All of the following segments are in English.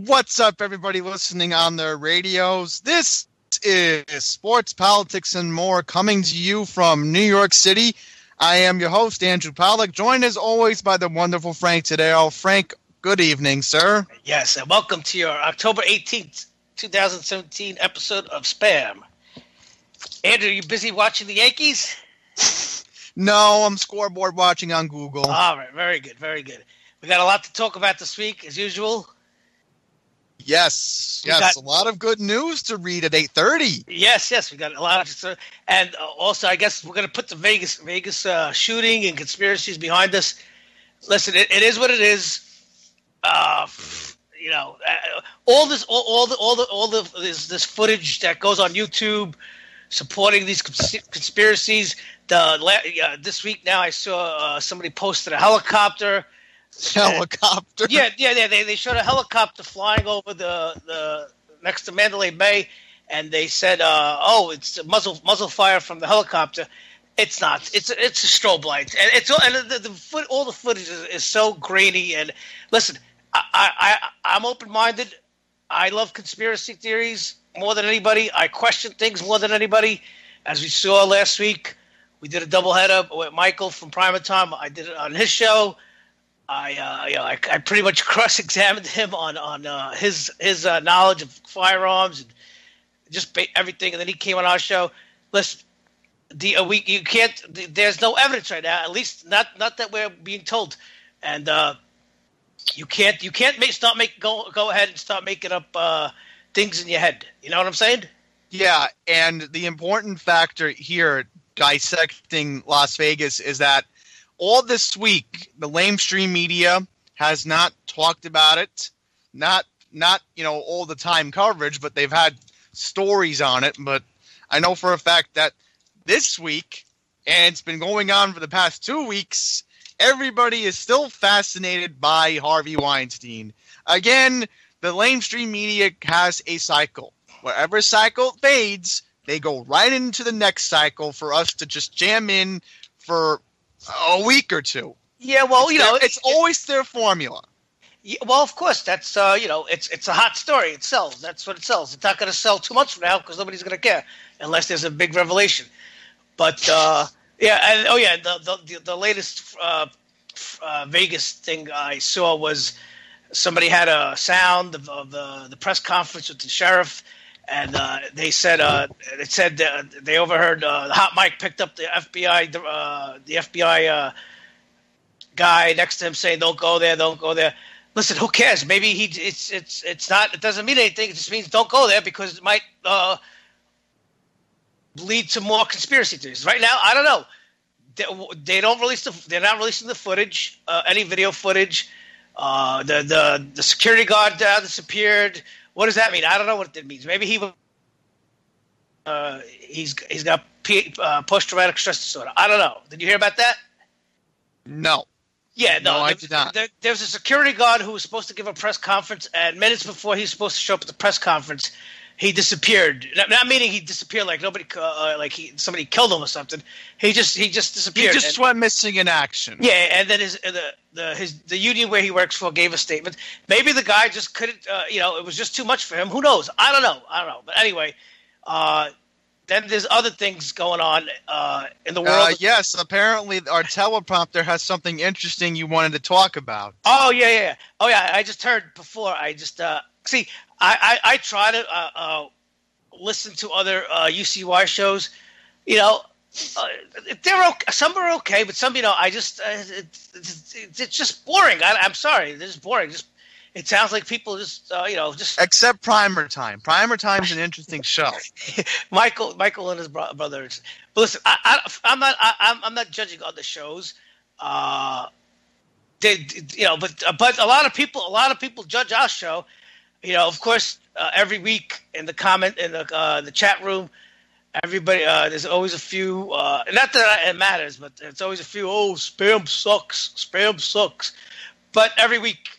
What's up, everybody listening on their radios? This is Sports, Politics, and More coming to you from New York City. I am your host, Andrew Pollack, joined as always by the wonderful Frank Todaro. Frank, good evening, sir. Yes, and welcome to your October 18th, 2017 episode of Spam. Andrew, you busy watching the Yankees? No, I'm scoreboard watching on Google. All right, very good, very good. We got a lot to talk about this week, as usual. Yes, a lot of good news to read at 8:30. Yes, we got a lot of, and also I guess we're going to put the Vegas shooting and conspiracies behind us. Listen, it is what it is. All this footage that goes on YouTube supporting these conspiracies. This week now I saw somebody posted a helicopter. Helicopter. Yeah. They showed a helicopter flying over the next to Mandalay Bay, and they said, it's a muzzle fire from the helicopter. It's not. It's a strobe light, and all the footage is so grainy. And listen, I'm open-minded. I love conspiracy theories more than anybody. I question things more than anybody. As we saw last week, we did a doubleheader with Michael from Prime Time. I did it on his show. I pretty much cross-examined him on his knowledge of firearms and just everything, and then he came on our show. Listen, you can't. There's no evidence right now. At least not that we're being told, and you can't go ahead and start making up things in your head. You know what I'm saying? Yeah, and the important factor here, dissecting Las Vegas, is that all this week, the lamestream media has not talked about it, not all the time coverage, but they've had stories on it. But I know for a fact that this week, and it's been going on for the past 2 weeks, everybody is still fascinated by Harvey Weinstein. Again, the lamestream media has a cycle. Wherever cycle fades, they go right into the next cycle for us to just jam in for a week or two. Yeah, well, it's always their formula. Yeah, well, of course, that's it's a hot story. It sells. That's what it sells. It's not going to sell too much from now because nobody's going to care unless there's a big revelation. But the latest Vegas thing I saw was somebody had a sound of the press conference with the sheriff. And they said they overheard the hot mic picked up the FBI guy next to him saying, "Don't go there, don't go there." Listen, who cares? Maybe it's not. It doesn't mean anything. It just means don't go there because it might lead to more conspiracy theories. Right now, I don't know. They're not releasing the footage, any video footage. The security guard disappeared. What does that mean? I don't know what it means. Maybe he's got post-traumatic stress disorder. I don't know. Did you hear about that? No. Yeah, no, I did not. There was a security guard who was supposed to give a press conference, and minutes before he was supposed to show up at the press conference, he disappeared. Not meaning he disappeared like nobody, somebody killed him or something. He just disappeared. He just went missing in action. Yeah, and then the union where he works for gave a statement. Maybe the guy just couldn't. It was just too much for him. Who knows? I don't know. But anyway, then there's other things going on in the world. Yes, apparently our teleprompter has something interesting you wanted to talk about. Oh yeah. I just heard before. I just see. I try to listen to other UCY shows. They're okay. Some are okay, but some, it's just boring. I'm sorry, it's just boring. It sounds like people just. Except Primer Time. Primer Time's an interesting show. Michael and his brothers. But listen, I'm not judging other shows. But a lot of people judge our show. Of course, every week in the the chat room, everybody there's always a few. Not that it matters, but it's always a few. Oh, spam sucks. But every week,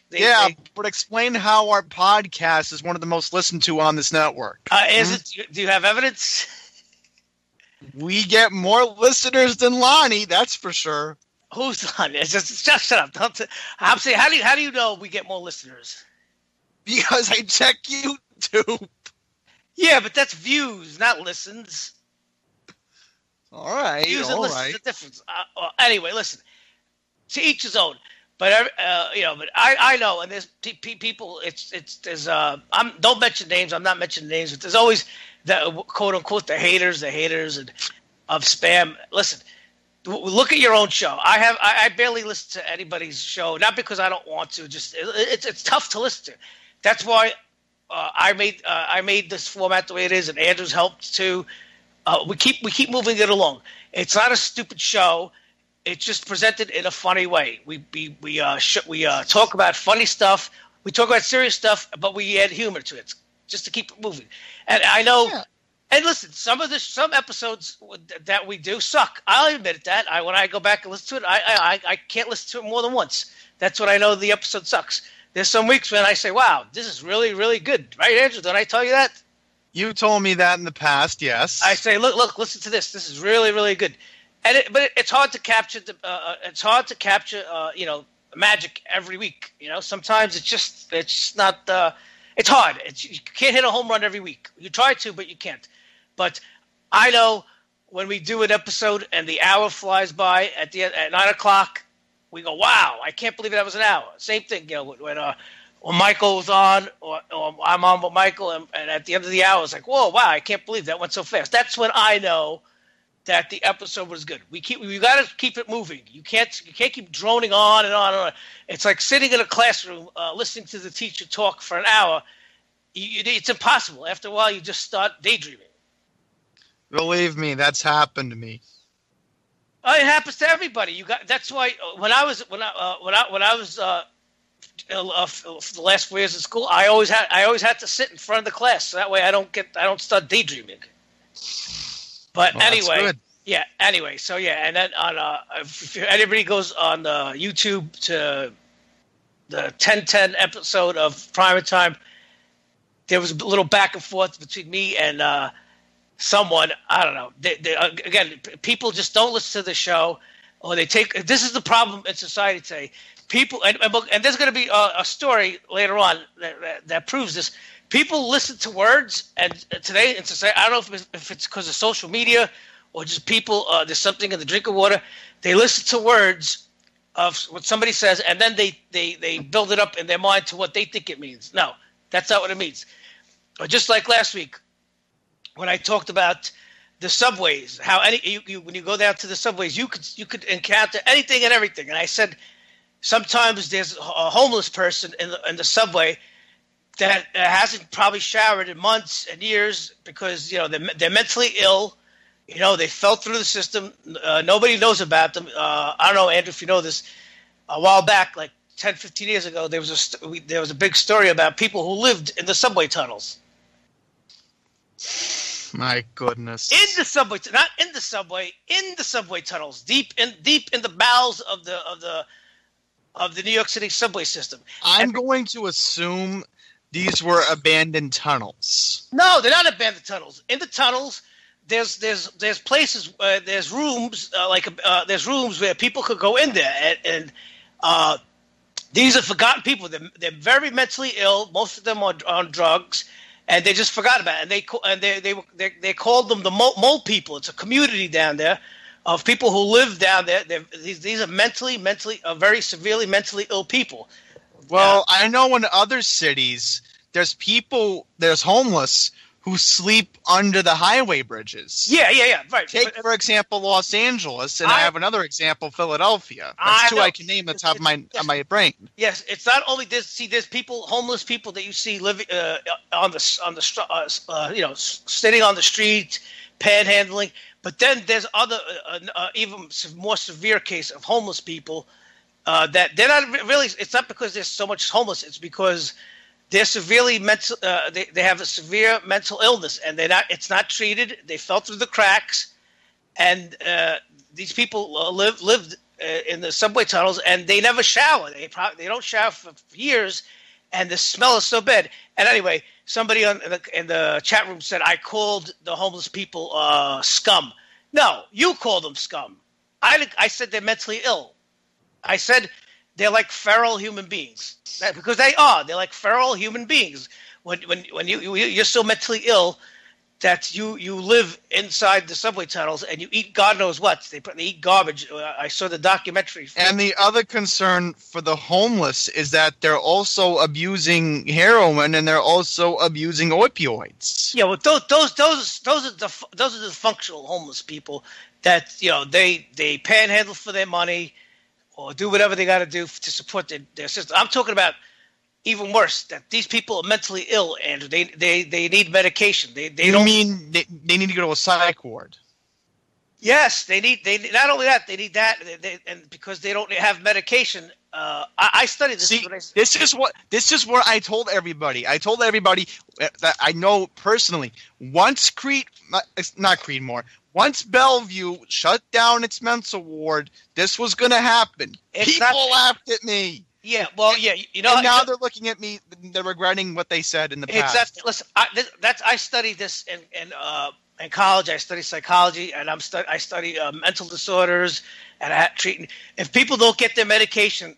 but explain how our podcast is one of the most listened to on this network. Is it? Do you have evidence? We get more listeners than Lonnie, that's for sure. Who's Lonnie? Just shut up. I'm saying, how do you know we get more listeners? Because I check YouTube. Yeah, but that's views, not listens. All right, Views and all listens right. are different. Anyway, listen. To each his own. But but I know, and there's people. There's don't mention names. I'm not mentioning names, but there's always the quote unquote the haters of spam. Listen, look at your own show. I barely listen to anybody's show, not because I don't want to. Just it's tough to listen to. That's why I made this format the way it is, and Andrew's helped too. We keep moving it along. It's not a stupid show. It's just presented in a funny way. We talk about funny stuff. We talk about serious stuff, but we add humor to it just to keep it moving. And I know. Yeah. And listen, some episodes that we do suck. I'll admit that. When I go back and listen to it, I can't listen to it more than once. That's when I know the episode sucks. There's some weeks when I say, "Wow, this is really, really good." Right, Andrew? Did I tell you that? You told me that in the past, yes. I say, "Look, listen to this. This is really, really good." But it's hard to capture magic every week. Sometimes it's not. It's hard. You can't hit a home run every week. You try to, but you can't. But I know when we do an episode and the hour flies by at 9:00, we go, "Wow! I can't believe that was an hour." Same thing, when Michael was on, or I'm on with Michael, and at the end of the hour, it's like, "Whoa! Wow! I can't believe that went so fast." That's when I know that the episode was good. We got to keep it moving. You can't keep droning on and on and on. It's like sitting in a classroom listening to the teacher talk for an hour. It's impossible. After a while, you just start daydreaming. Believe me, that's happened to me. Oh, it happens to everybody. That's why when I was for the last 4 years of school, I always had to sit in front of the class, so that way I don't start daydreaming. But anyway, yeah. Anyway, so yeah, and then if anybody goes on YouTube to the 1010 episode of Prime Time, there was a little back and forth between me and someone. I don't know. Again, people just don't listen to the show, or they take. This is the problem in society today. People and there's going to be a story later on that proves this. People listen to words, and today in society, I don't know if it's because of social media or just people. There's something in the drinking water. They listen to words of what somebody says, and then they build it up in their mind to what they think it means. No, that's not what it means. Or just like last week, when I talked about the subways, how when you go down to the subways, you could encounter anything and everything. And I said sometimes there's a homeless person in the subway that hasn't probably showered in months and years because they're mentally ill. They fell through the system. Nobody knows about them. I don't know, Andrew, if you know this. A while back, like 10, 15 years ago, there was a big story about people who lived in the subway tunnels. My goodness! In the subway, not in the subway, in the subway tunnels, deep in the bowels of the New York City subway system. I'm going to assume these were abandoned tunnels. No, they're not abandoned tunnels. In the tunnels, there's places, there's rooms, there's rooms where people could go in there, and these are forgotten people. They're very mentally ill. Most of them are on drugs, and they just forgot about it. And they called them the mole people. It's a community down there of people who live down there. These are very severely mentally ill people. Well, I know in other cities, there's homeless who sleep under the highway bridges. Yeah, right. Take, for example, Los Angeles, and I have another example, Philadelphia. That's two I can name at the top of my brain. Yes, it's not only this. See, there's homeless people that you see living sitting on the street, panhandling. But then there's other, even more severe case of homeless people that they're not really. It's not because there's so much homeless. It's because they're severely mental. They have a severe mental illness, and it's not treated. They fell through the cracks, and these people lived in the subway tunnels, and they never shower. They don't shower for years, and the smell is so bad. And anyway, somebody in the chat room said I called the homeless people scum. No, you called them scum. I said they're mentally ill. I said they're like feral human beings. Because they are. They're like feral human beings. When you're so mentally ill that you live inside the subway tunnels and you eat God knows what. They eat garbage. I saw the documentary. And the other concern for the homeless is that they're also abusing heroin and they're also abusing opioids. Yeah, well, those are the functional homeless people that they panhandle for their money or do whatever they got to do to support their system. I'm talking about even worse, that these people are mentally ill, Andrew. They need medication. They need to go to a psych ward? Yes, they need not only that, they need that, and because they don't have medication. I studied this. See, this is what I told everybody. I told everybody that I know personally. Once once Bellevue shut down its mental ward, this was going to happen. People laughed at me. Yeah, well, yeah, And now they're looking at me. They're regretting what they said in the past. Exactly. Listen, I studied this in college. I studied psychology, and I study mental disorders and treating. If people don't get their medication,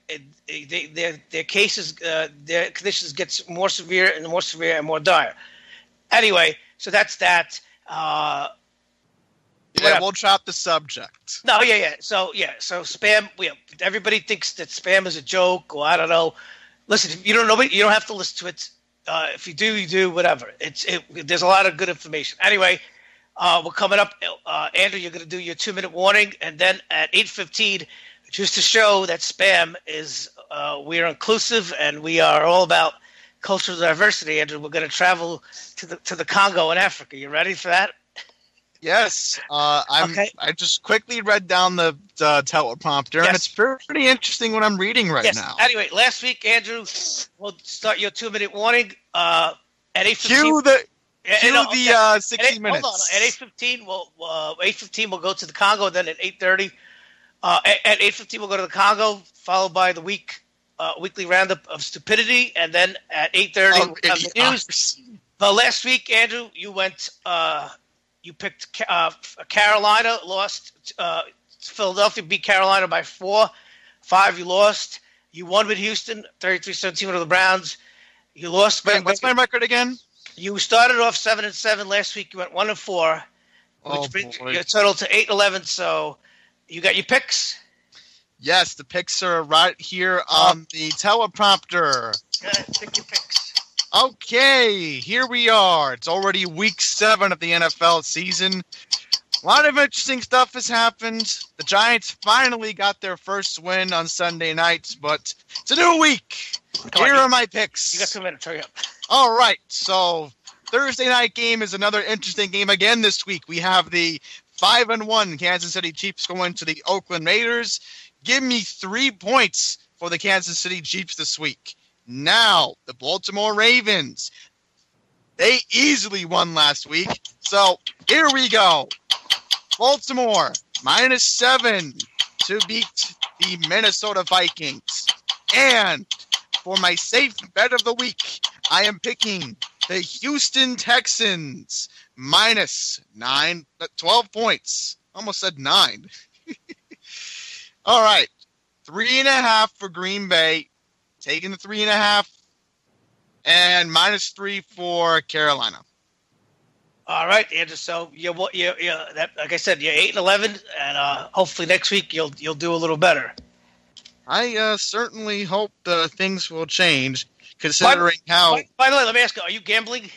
their cases, their conditions gets more severe and more dire. Anyway, so that's that. Yeah, we'll drop the subject. No, yeah. So spam. Everybody thinks that spam is a joke, or I don't know. Listen, if you don't know it, you don't have to listen to it. If you do, you do. Whatever. There's a lot of good information. Anyway, we're coming up. Andrew, you're going to do your 2-minute warning, and then at 8:15, just to show that spam is we are inclusive and we are all about cultural diversity. Andrew, we're going to travel to the Congo in Africa. You ready for that? Yes, okay. I just quickly read down the teleprompter, and it's pretty interesting what I'm reading now. Anyway, last week, Andrew, we'll start your 2-minute warning at 8:15. Cue the 60 minutes. Hold on. At 8:15, we'll go to the Congo. Then at 8:30, at 8:15, we'll go to the Congo, followed by the weekly roundup of stupidity, and then at 8:30, we'll have the news. But last week, Andrew, you went. You picked Carolina, lost. Philadelphia beat Carolina by 4. 5, you lost. You won with Houston, 33-17 over the Browns. You lost. What's my record again? You started off 7-7 last week. You went 1-4, which brings your total to 8-11. So you got your picks? Yes, the picks are right here on the teleprompter. Pick your picks. Okay, here we are. It's already week 7 of the NFL season. A lot of interesting stuff has happened. The Giants finally got their first win on Sunday night, but it's a new week. Here are my picks. You got 2 minutes. Hurry up. All right, so Thursday night game is another interesting game again this week. We have the 5-1 Kansas City Chiefs going to the Oakland Raiders. Give me 3 points for the Kansas City Chiefs this week. Now, the Baltimore Ravens, they easily won last week. So, here we go. Baltimore, -7 to beat the Minnesota Vikings. And for my safe bet of the week, I am picking the Houston Texans, -9, 12 points. Almost said 9. All right, 3.5 for Green Bay. Taking the 3.5 and -3 for Carolina. All right, Andrew. So like I said, you're 8-11, and hopefully next week you'll do a little better. I certainly hope things will change, considering how. By the way, let me ask you: are you gambling?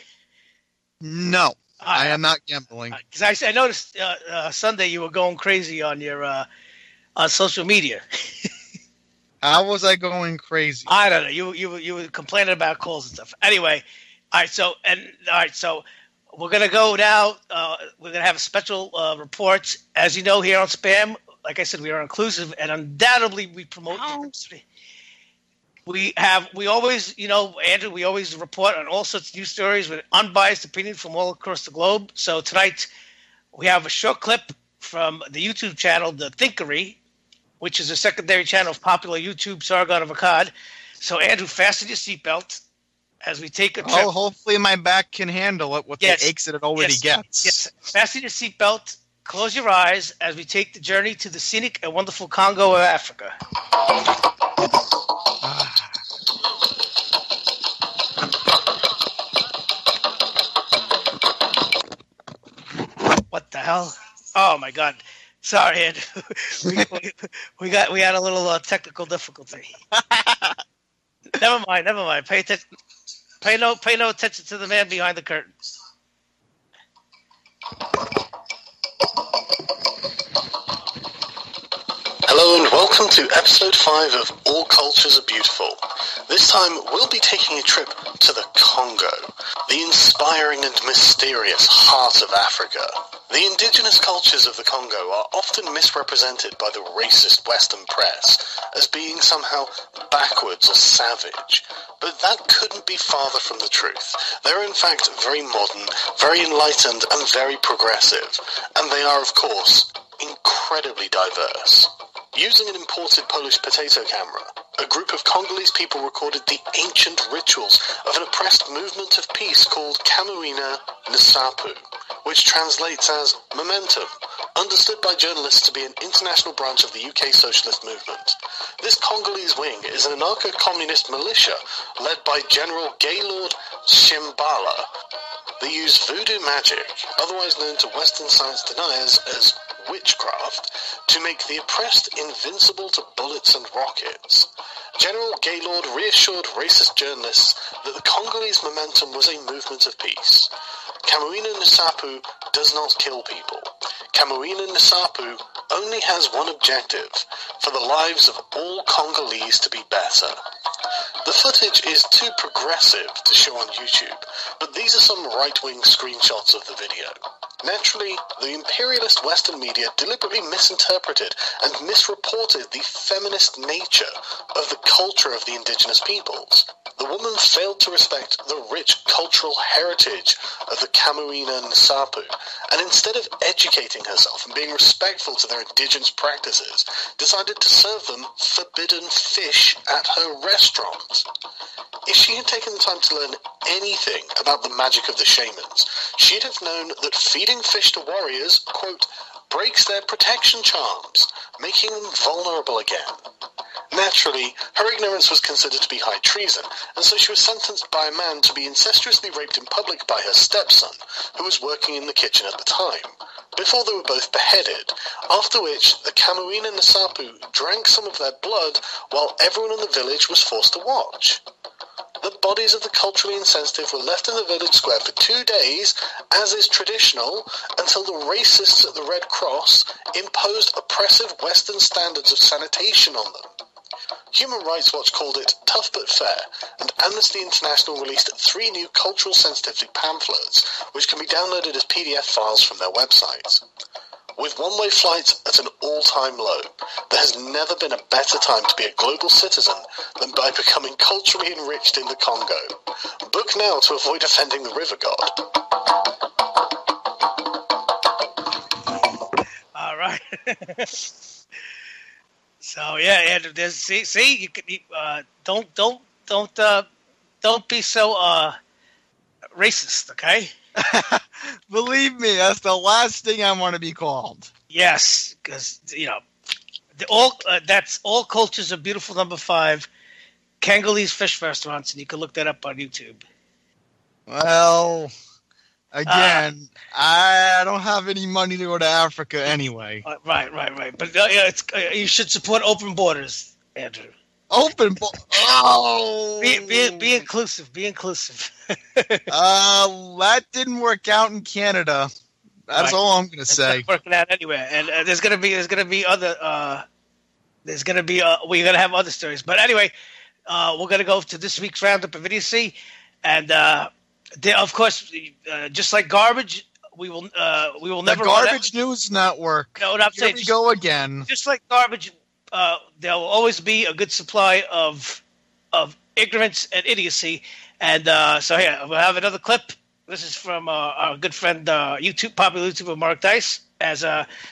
No, I am not gambling. Because I noticed Sunday you were going crazy on your on social media. How was I going crazy? I don't know. You were complaining about calls and stuff. Anyway, all right. So we're gonna go now. We're gonna have a special reports. As you know, here on Spam, like I said, we are inclusive, and undoubtedly we promote diversity. We always, Andrew, we always report on all sorts of news stories with unbiased opinion from all across the globe. So tonight we have a short clip from the YouTube channel, The Thinkery, which is a secondary channel of popular YouTube Sargon of Akkad. So, Andrew, fasten your seatbelt as we take a trip. Oh, hopefully my back can handle it with the aches that it already gets. Yes, fasten your seatbelt, close your eyes as we take the journey to the scenic and wonderful Congo of Africa. hell? Oh my God! Sorry, Andrew. we had a little technical difficulty. Never mind. Pay attention. Pay no attention to the man behind the curtain. Hello and welcome to episode 5 of All Cultures Are Beautiful. This time we'll be taking a trip to the Congo, the inspiring and mysterious heart of Africa. The indigenous cultures of the Congo are often misrepresented by the racist Western press as being somehow backwards or savage, but that couldn't be farther from the truth. They're in fact very modern, very enlightened and very progressive, and they are of course incredibly diverse. Using an imported Polish potato camera, a group of Congolese people recorded the ancient rituals of an oppressed movement of peace called Kamuina Nsapu, which translates as momentum, understood by journalists to be an international branch of the UK socialist movement. This Congolese wing is an anarcho-communist militia led by General Gaylord Shimbala. They use voodoo magic, otherwise known to Western science deniers as witchcraft, to make the oppressed invincible to bullets and rockets. General Gaylord reassured racist journalists that the Congolese momentum was a movement of peace. Kamuina Nsapu does not kill people. Kamuina Nsapu only has one objective: for the lives of all Congolese to be better. The footage is too progressive to show on YouTube, but these are some right-wing screenshots of the video. Naturally, the imperialist Western media deliberately misinterpreted and misreported the feminist nature of the culture of the indigenous peoples. The woman failed to respect the rich cultural heritage of the Kamuina Nsapu, and instead of educating herself and being respectful to their indigenous practices, decided to serve them forbidden fish at her restaurant. If she had taken the time to learn anything about the magic of the shamans, she'd have known that feeding fish to warriors, quote, breaks their protection charms, making them vulnerable again. Naturally, her ignorance was considered to be high treason, and so she was sentenced by a man to be incestuously raped in public by her stepson, who was working in the kitchen at the time, before they were both beheaded, after which the Kamuina Nsapu drank some of their blood while everyone in the village was forced to watch. The bodies of the culturally insensitive were left in the village square for 2 days, as is traditional, until the racists at the Red Cross imposed oppressive Western standards of sanitation on them. Human Rights Watch called it tough but fair, and Amnesty International released 3 new cultural sensitivity pamphlets, which can be downloaded as PDF files from their website. With one-way flights at an all-time low, there has never been a better time to be a global citizen than by becoming culturally enriched in the Congo. Book now to avoid offending the river god. All right. So yeah, Andrew, see, you can don't be so racist, okay? Believe me, that's the last thing I want to be called. Yes, because that's All Cultures Are Beautiful #5, Congolese fish restaurants, and you can look that up on YouTube. Well, again, I don't have any money to go to Africa anyway. Right. But you should support open borders, Andrew. Open oh, be inclusive. Be inclusive. That didn't work out in Canada. That's all I'm going to say. It's not working out anywhere, and there's gonna be other we're gonna have other stories. But anyway, we're gonna go to this week's roundup of idiocy, and of course, just like garbage, we will never. The Garbage News Network. No, what I'm saying. Here we go again. Just like garbage. There will always be a good supply of ignorance and idiocy, and so here we'll have another clip. This is from our good friend, popular YouTuber Mark Dice, as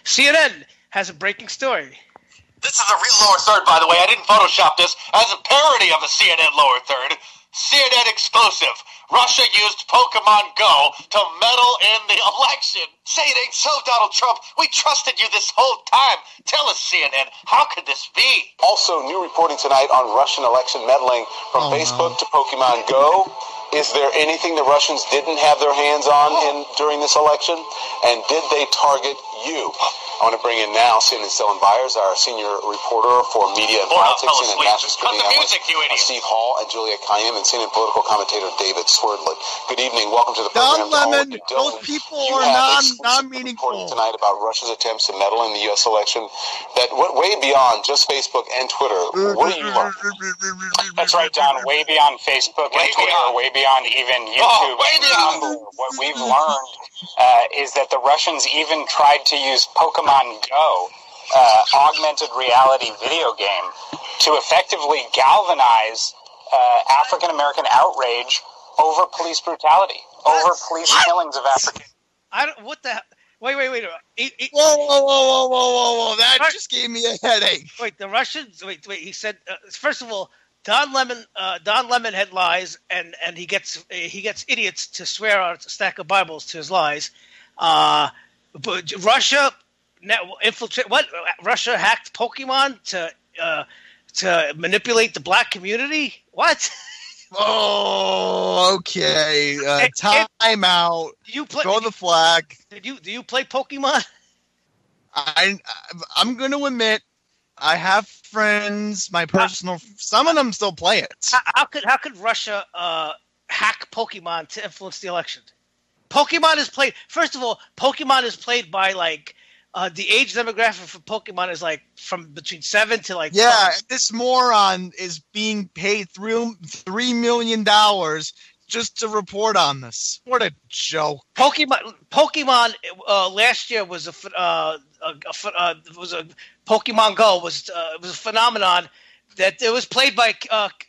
CNN has a breaking story. This is a real lower third, by the way. I didn't Photoshop this as a parody of the CNN lower third. CNN explosive. Russia used Pokemon Go to meddle in the election. Say it ain't so, Donald Trump. We trusted you this whole time. Tell us, CNN, how could this be? Also, new reporting tonight on Russian election meddling from Facebook to Pokemon Go. Is there anything the Russians didn't have their hands on during this election? And did they target you? I want to bring in now CNN Stellan Byers, our senior reporter for media and politics, CNN national security analyst, Steve Hall, and Julia Kayyem, and CNN political commentator David Swerdlin. Good evening. Welcome to the program. Don Lemon, those people are non-meaningful. Tonight about Russia's attempts to meddle in the U.S. election that went way beyond just Facebook and Twitter. What do you learn? That's right, Don. Way beyond Facebook and Twitter, way beyond even YouTube. Way beyond. What we've learned is that the Russians even tried to use Pokemon Go, augmented reality video game, to effectively galvanize African American outrage over police brutality, over police killings of African. I don't. What the? Wait. Whoa! That just gave me a headache. Wait, the Russians. Wait. He said. First of all, Don Lemon had lies, and he gets idiots to swear on a stack of Bibles to his lies. But Russia infiltrate. What? Russia hacked Pokemon to manipulate the black community. What? Oh, okay. Time out. Throw the flag. Do you play Pokemon? I'm going to admit, I have friends. My personal, some of them still play it. How could Russia hack Pokemon to influence the election? Pokemon is played. First of all, Pokemon is played by the age demographic for Pokemon is from between 7 to 12. This moron is being paid $3 million just to report on this. What a joke! Pokemon last year was a Pokemon Go was a phenomenon that it was played by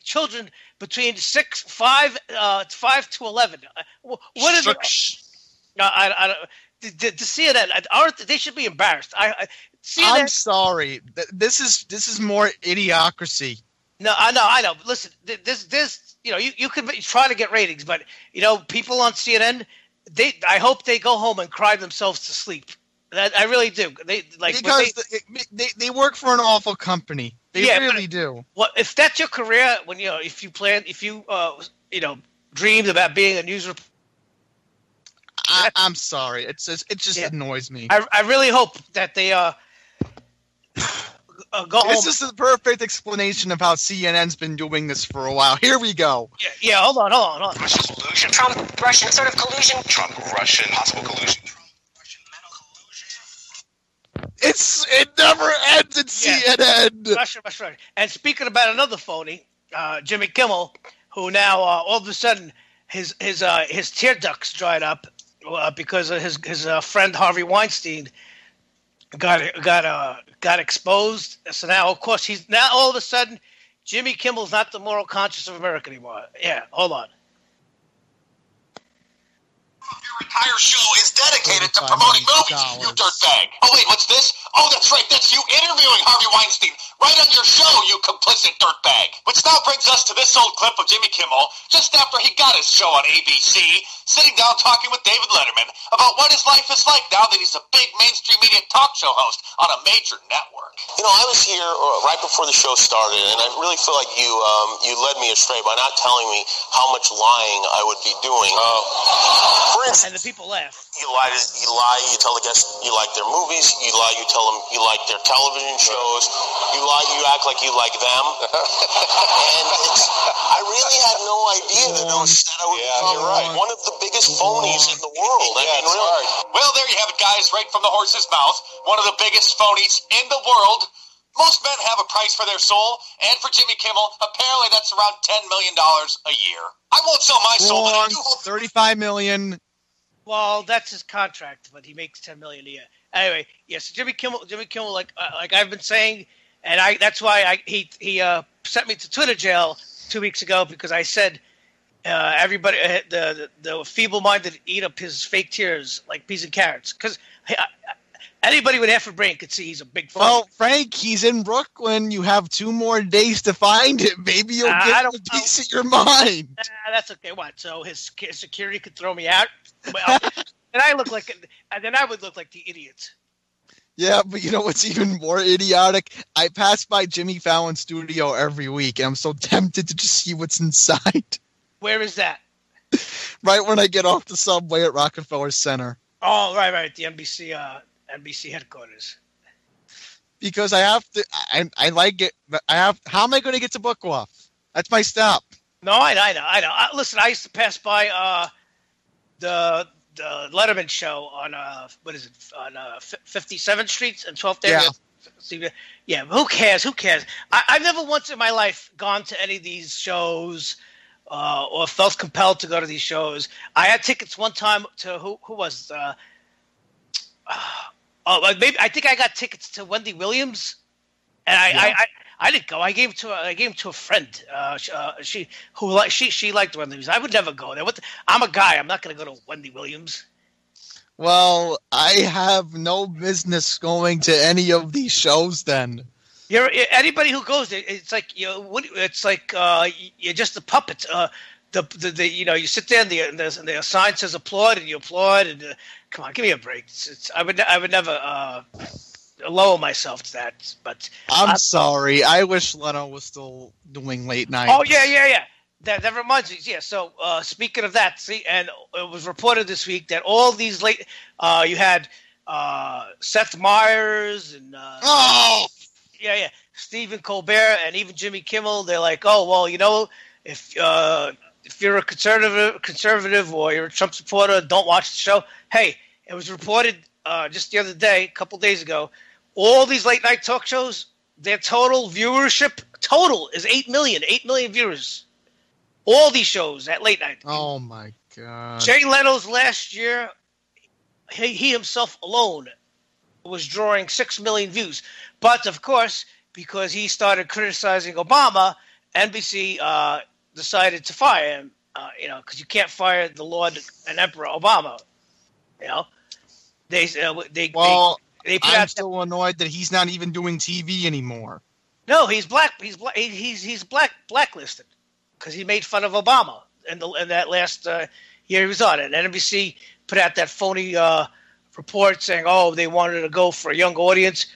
children between 5 to 11. What is it? I don't. The CNN, they should be embarrassed. CNN, I'm sorry. This is more idiocracy. No, I know. Listen, this you can try to get ratings, but people on CNN, I hope they go home and cry themselves to sleep. I really do. They work for an awful company. They really do. Well, if that's your career, if you dreamed about being a news reporter. I'm sorry. It just annoys me. I really hope that they go home. This is the perfect explanation of how CNN's been doing this for a while. Here we go. Yeah. Hold on. Russian collusion. Trump-Russian sort of collusion. Trump-Russian possible collusion. Russian metal collusion. It never ends at CNN. Russia. And speaking about another phony, Jimmy Kimmel, who now all of a sudden his tear ducts dried up. Because of his friend Harvey Weinstein got exposed. So now, of course, he's now all of a sudden Jimmy Kimmel's not the moral conscience of America anymore. Yeah, hold on. Your entire show is dedicated to promoting movies, you dirtbag. Oh, wait, what's this? Oh, that's right. That's you interviewing Harvey Weinstein right on your show, you complicit dirtbag. Which now brings us to this old clip of Jimmy Kimmel just after he got his show on ABC, sitting down talking with David Letterman about what his life is like now that he's a big mainstream media talk show host on a major network. I was here right before the show started, and I really feel like you led me astray by not telling me how much lying I would be doing. For instance, and the people laugh. You lie. You tell the guests you like their movies. You lie. You tell them you like their television shows. You lie. You act like you like them. And I really had no idea that I would become one of the biggest phonies in the world. Really. Well, there you have it, guys, right from the horse's mouth. One of the biggest phonies in the world. Most men have a price for their soul, and for Jimmy Kimmel, apparently that's around $10 million a year. I won't sell my soul, but I do hope $35 million. Well, that's his contract, but he makes $10 million a year. Anyway, yes, Jimmy Kimmel, like I've been saying, and that's why he sent me to Twitter jail 2 weeks ago because I said everybody the feeble-minded eat up his fake tears like peas and carrots because anybody with half a brain could see he's a big phony. Well, Frank, he's in Brooklyn. You have 2 more days to find him. Maybe you'll get a piece of your mind. That's okay. What? So his security could throw me out? Well, then I would look like the idiot. Yeah, but you know what's even more idiotic? I pass by Jimmy Fallon's studio every week, and I'm so tempted to just see what's inside. Where is that? Right when I get off the subway at Rockefeller Center. Oh, right, the NBC headquarters. Because I have to, I like it. How am I going to get to Book Off? That's my stop. No, I know. Listen, I used to pass by the Letterman show on what is it, on 57th Street and 12th Avenue. Yeah, who cares? I've never once in my life gone to any of these shows or felt compelled to go to these shows. I had tickets one time to who was maybe I think I got tickets to Wendy Williams, and I didn't go. I gave them to a friend. She liked Wendy Williams. I would never go there. I'm a guy. I'm not going to go to Wendy Williams. Well, I have no business going to any of these shows. Then Anybody who goes there, it's like you're just a puppet. You sit there and the sign says applaud and you applaud and come on, give me a break. I would never lower myself to that. But I'm sorry. I wish Leno was still doing late night. Oh yeah. That reminds me. Yeah. So speaking of that, and it was reported this week that all these late you had Seth Meyers and Stephen Colbert and even Jimmy Kimmel. They're like, oh well, if you're a conservative or you're a Trump supporter, don't watch the show. Hey, it was reported just the other day, a couple days ago, all these late night talk shows, their total viewership is 8 million viewers. All these shows at late night. Oh my God. Jay Leno's last year, he himself alone was drawing 6 million views. But of course, because he started criticizing Obama, NBC decided to fire him, because you can't fire the Lord and Emperor Obama. I'm still annoyed that he's not even doing TV anymore. No, he's blacklisted because he made fun of Obama in that last year he was on it. And NBC put out that phony report saying, "Oh, they wanted to go for a young audience."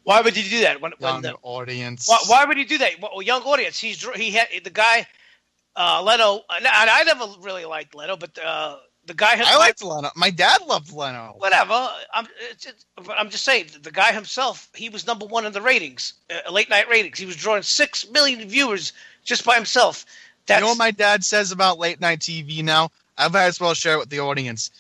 Why would you do that? Audience. Why would you do that? Well, young audience. He had the guy. Leno, and I never really liked Leno, but the guy. I liked Leno. My dad loved Leno. Whatever. I'm just saying, the guy himself, he was number one in the ratings, late night ratings. He was drawing 6 million viewers just by himself. You know what my dad says about late night TV now? I might as well share it with the audience.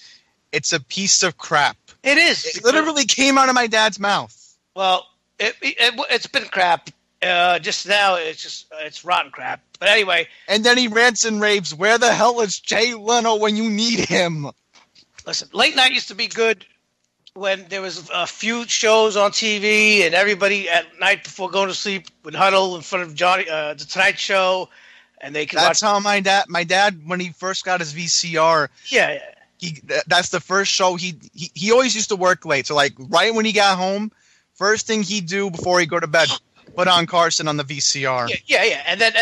It's a piece of crap. It is. It literally came out of my dad's mouth. Well, it's been crap. Just now, it's rotten crap. But anyway. And then he rants and raves, where the hell is Jay Leno when you need him? Listen, late night used to be good when there was a few shows on TV and everybody at night before going to sleep would huddle in front of the Tonight Show, and they could watch. That's how my dad, when he first got his VCR. Yeah. That's the first show he always used to work late. So like right when he got home, first thing he'd do before he'd go to bed, put on Carson on the VCR. Yeah. And then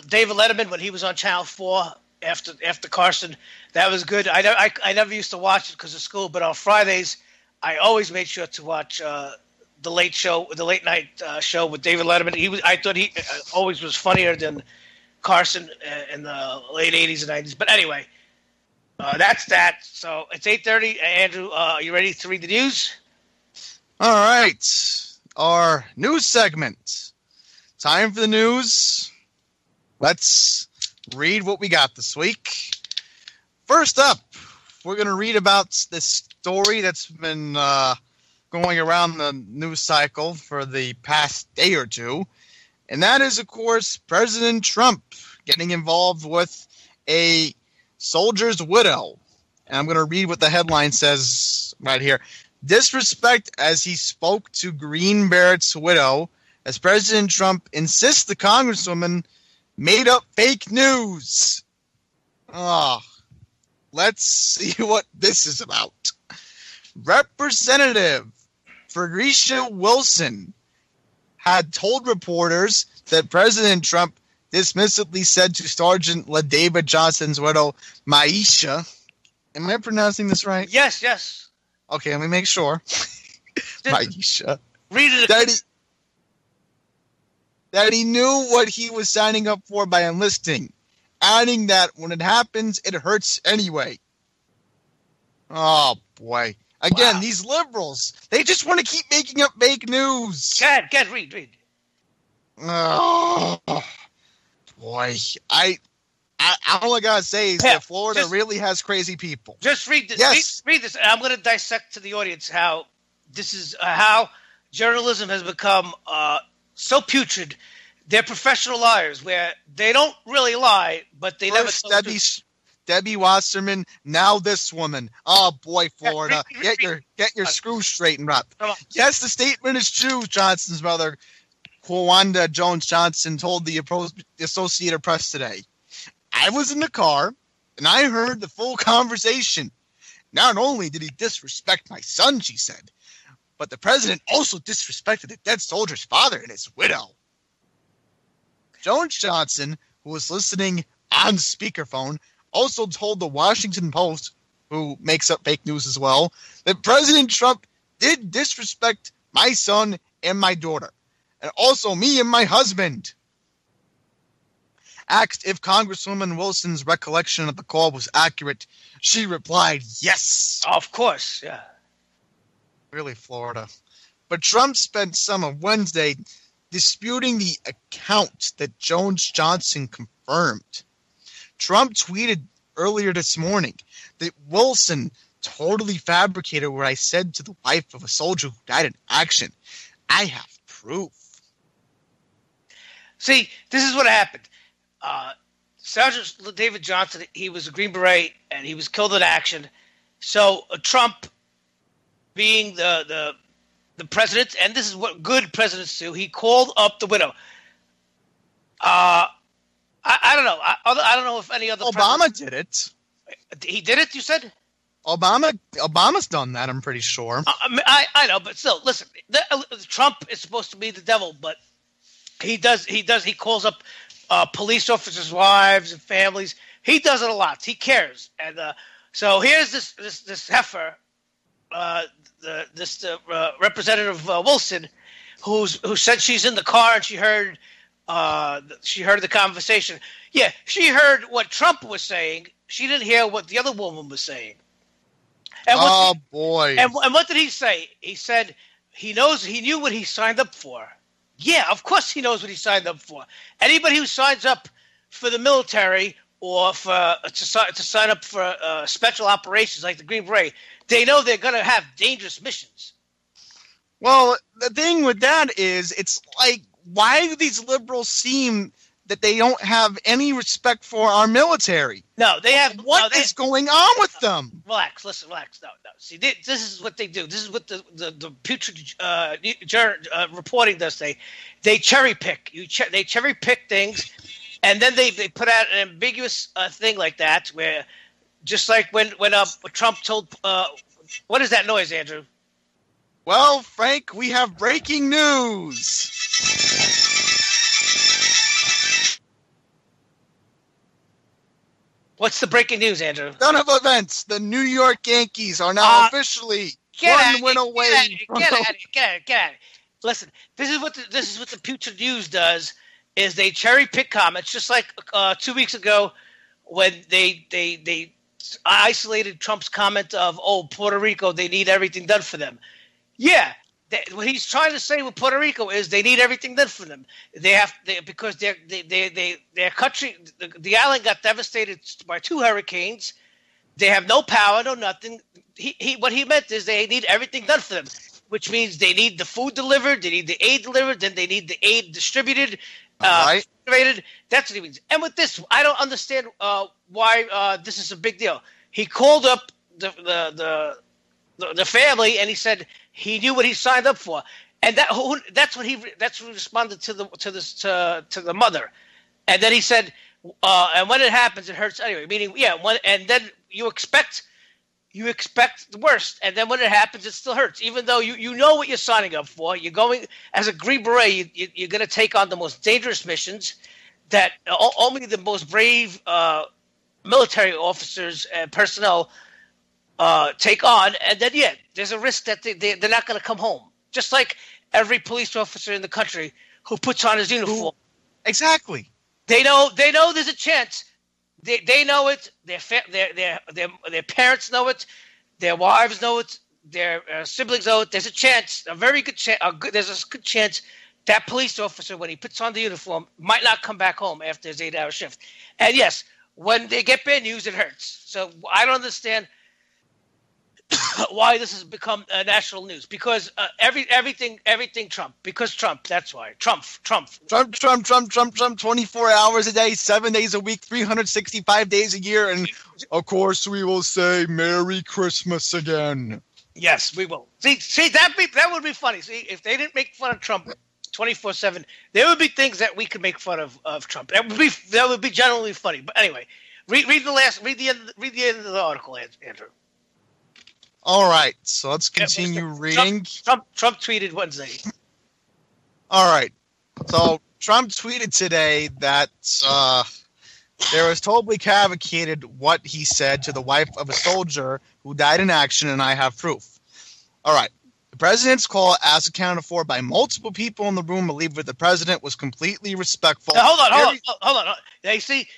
David Letterman, when he was on Channel 4 after Carson, that was good. I never used to watch it because of school, but on Fridays, I always made sure to watch the late night show with David Letterman. I thought he always was funnier than Carson in the late 80s and 90s. But anyway, that's that. So it's 8:30. Andrew, are you ready to read the news? All right. Our news segment. Time for the news. Let's read what we got this week. First up, we're going to read about this story that's been going around the news cycle for the past day or two. And that is, of course, President Trump getting involved with a soldier's widow. And I'm going to read what the headline says right here. Disrespect as he spoke to Green Barrett's widow as President Trump insists the congresswoman made up fake news. Let's see what this is about. Representative Ferguson Wilson had told reporters that President Trump dismissively said to Sergeant LaDavid Johnson's widow, Maisha. Am I pronouncing this right? Yes. Okay, let me make sure. Maisha. Read it. That he knew what he was signing up for by enlisting, adding that when it happens, it hurts anyway. Oh, boy. Again, Wow. these liberals, they just want to keep making up fake news. Go ahead, read. Oh, boy. All I gotta say is that Florida really has crazy people. Just read this. Yes. Read this. And I'm going to dissect to the audience how this is how journalism has become so putrid. They're professional liars, where they don't really lie, but they First, never. Tell the Debbie Wasserman. Now this woman. Oh boy, Florida, get your screws straightened up. Come on. Yes, the statement is true. Johnson's mother, Kwanda Jones Johnson, told the Associated Press today. I was in the car, and I heard the full conversation. Not only did he disrespect my son, she said, but the president also disrespected the dead soldier's father and his widow. Jones Johnson, who was listening on speakerphone, also told the Washington Post, who makes up fake news as well, that President Trump did disrespect my son and my daughter, and also me and my husband. Asked if Congresswoman Wilson's recollection of the call was accurate, she replied, yes. Of course, yeah. Really, Florida. But Trump spent some of Wednesday disputing the account that Jones Johnson confirmed. Trump tweeted earlier this morning that Wilson totally fabricated what I said to the wife of a soldier who died in action. I have proof. See, this is what happened. Sergeant David Johnson, he was a Green Beret, and he was killed in action. So Trump, being the president, and this is what good presidents do, he called up the widow. I don't know. I don't know if any other Obama did it. He did it, you said? Obama's done that, I'm pretty sure. I know, but still, listen. Trump is supposed to be the devil, but he calls up police officers' wives and families. He does it a lot. He cares, and so here's this heifer, Representative Wilson, who said she's in the car and she heard the conversation. Yeah, she heard what Trump was saying. She didn't hear what the other woman was saying. And boy! And what did he say? He said he knew what he signed up for. Yeah, of course he knows what he signed up for. Anybody who signs up for the military or to sign up for special operations like the Green Beret, they know they're going to have dangerous missions. Well, the thing with that is, it's like, why do these liberals seem that they don't have any respect for our military? No, they have. What is going on with them? Relax. No. See, this is what they do. This is what the putrid reporting does. They cherry pick. They cherry pick things, and then they put out an ambiguous thing like that, where just like when Trump told, what is that noise, Andrew? Well, Frank, we have breaking news. What's the breaking news, Andrew? Ton of events. The New York Yankees are now officially one win away. Get at it. Listen, this is what the putrid news does. Is they cherry pick comments, just like 2 weeks ago when they isolated Trump's comment of, Puerto Rico, they need everything done for them. Yeah. What he's trying to say with Puerto Rico is they need everything done for them. Because their country, the island got devastated by 2 hurricanes. They have no power, no nothing. What he meant is they need everything done for them, which means they need the food delivered, they need the aid delivered, then they need the aid distributed, right. That's what he means. And with this, I don't understand why this is a big deal. He called up the family and he said he knew what he signed up for, and that's what he responded to the mother, and then he said, and when it happens, it hurts anyway. Meaning, and then you expect the worst, and then when it happens, it still hurts, even though you know what you're signing up for. You're going as a Green Beret. You're going to take on the most dangerous missions that only the most brave military officers and personnel take on, and then there's a risk that they're not going to come home. Just like every police officer in the country who puts on his uniform. Exactly. They know there's a chance They know it. Their parents know it. Their wives know it. Their siblings know it. There's a chance, a very good chance. There's a good chance that police officer, when he puts on the uniform, might not come back home after his 8-hour shift. And yes, when they get bad news, it hurts. So I don't understand why this has become national news. Because everything Trump. Because Trump. That's why. Trump. 24 hours a day, 7 days a week, 365 days a year. And, of course, we will say Merry Christmas again. Yes, we will. See, that would be funny. See, if they didn't make fun of Trump 24/7, there would be things that we could make fun of Trump. That would be generally funny. But anyway, read the end of the article, Andrew. All right, so let's continue reading. Trump tweeted Wednesday. All right, so Trump tweeted today that there was totally cavalcated what he said to the wife of a soldier who died in action, and I have proof. All right. The president's call, as accounted for by multiple people in the room, believed that the president was completely respectful. Now, hold on. Now, you see,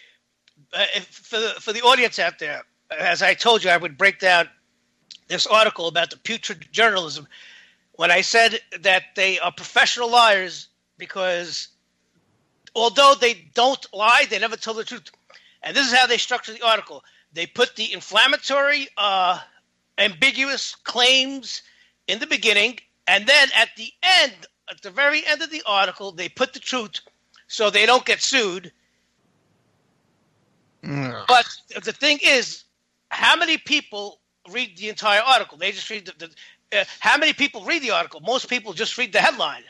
for the audience out there, as I told you, I would break down this article about the putrid journalism when I said that they are professional liars because although they don't lie, they never tell the truth. And this is how they structure the article. They put the inflammatory, ambiguous claims in the beginning, and then at the very end of the article, they put the truth so they don't get sued. But the thing is, how many people read the entire article? They just read how many people read the article? Most people just read the headline.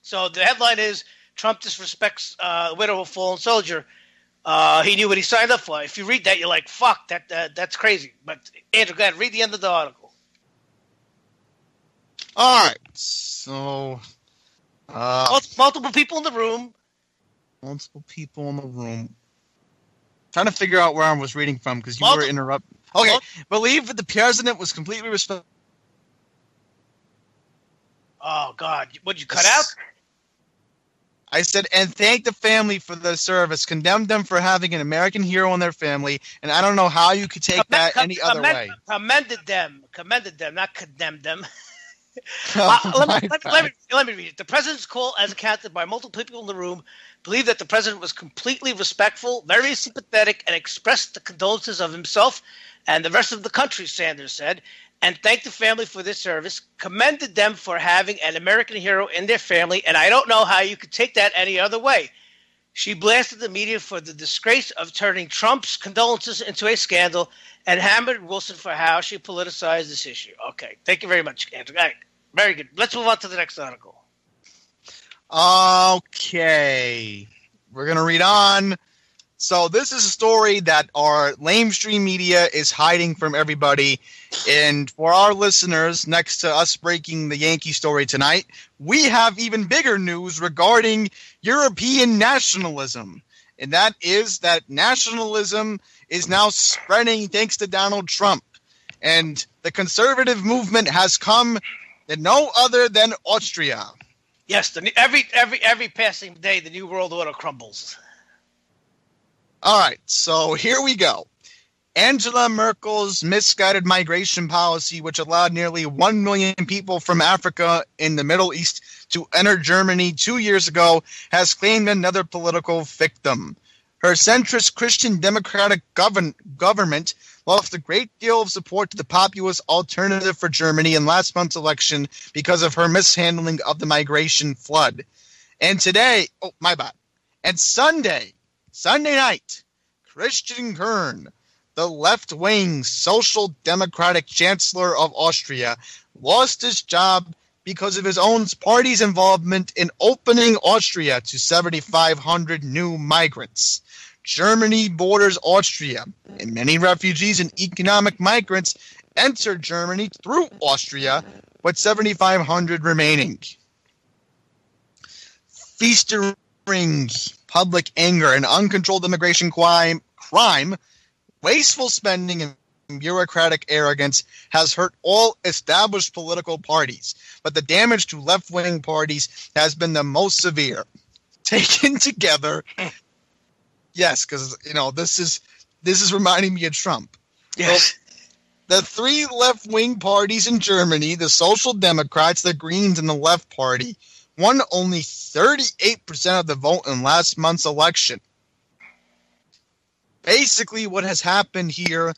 So the headline is, Trump disrespects widow of fallen soldier. He knew what he signed up for. If you read that, you're like, fuck, that's crazy. But Andrew, go ahead, read the end of the article. All right, so multiple people in the room. Trying to figure out where I was reading from because you were interrupting. Okay, believe that the president was completely respectful. Oh God, what did you cut out? I said, and thank the family for their service, condemned them for having an American hero in their family, and I don't know how you could take that any other way. Commended them, not condemned them. Let me read it. The president's call, as accounted by multiple people in the room, believed that the president was completely respectful, very sympathetic, and expressed the condolences of himself and the rest of the country, Sanders said, and thanked the family for their service, commended them for having an American hero in their family, and I don't know how you could take that any other way. She blasted the media for the disgrace of turning Trump's condolences into a scandal and hammered Wilson for how she politicized this issue. Okay. Thank you very much, Andrew. All right. Very good. Let's move on to the next article. Okay. We're going to read on. So this is a story that our lamestream media is hiding from everybody. And for our listeners, next to us breaking the Yankee story tonight, we have even bigger news regarding European nationalism. And that is that nationalism is now spreading thanks to Donald Trump. And the conservative movement has come to no other than Austria. Yes, every passing day, the New World Order crumbles. All right, so here we go. Angela Merkel's misguided migration policy, which allowed nearly 1 million people from Africa in the Middle East to enter Germany 2 years ago, has claimed another political victim. Her centrist Christian Democratic government lost a great deal of support to the populist Alternative for Germany in last month's election because of her mishandling of the migration flood. And today, Sunday night, Christian Kern, the left-wing social democratic chancellor of Austria, lost his job because of his own party's involvement in opening Austria to 7,500 new migrants. Germany borders Austria, and many refugees and economic migrants entered Germany through Austria, with 7,500 remaining. Festering public anger and uncontrolled immigration crime, wasteful spending, and bureaucratic arrogance has hurt all established political parties, but the damage to left-wing parties has been the most severe. Taken together, yes, because this is this is reminding me of Trump. Yes. The three left-wing parties in Germany, the Social Democrats, the Greens, and the Left Party, won only 38% of the vote in last month's election. Basically, what has happened here,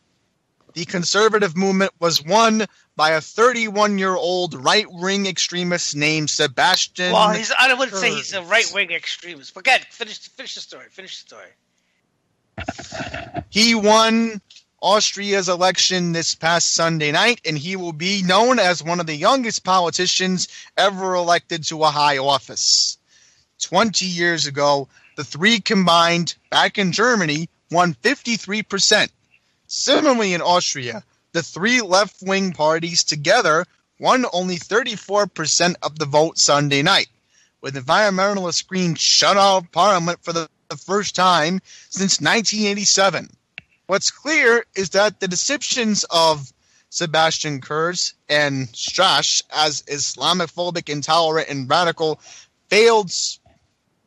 the conservative movement was won by a 31-year-old right-wing extremist named Sebastian. Well, I wouldn't say Kurz. he's a right-wing extremist. But go ahead, finish the story. Finish the story. He won Austria's election this past Sunday night, and he will be known as one of the youngest politicians ever elected to a high office. 20 years ago, the three combined, back in Germany, won 53%. Similarly, in Austria, the three left-wing parties together won only 34% of the vote Sunday night, with environmentalist Green shut out of parliament for the first time since 1987. What's clear is that the deceptions of Sebastian Kurz and Strache as Islamophobic, intolerant, and radical failed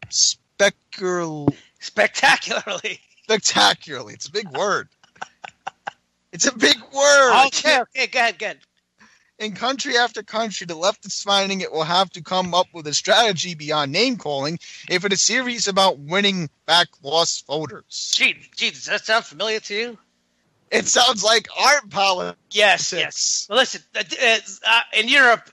spectacularly. Spectacularly. It's a big word. It's a big word. Okay, go ahead. In country after country, the left is finding it will have to come up with a strategy beyond name-calling if it is serious about winning back lost voters. Gee, does that sound familiar to you? It sounds like our politics. Yes. Well, listen, in Europe,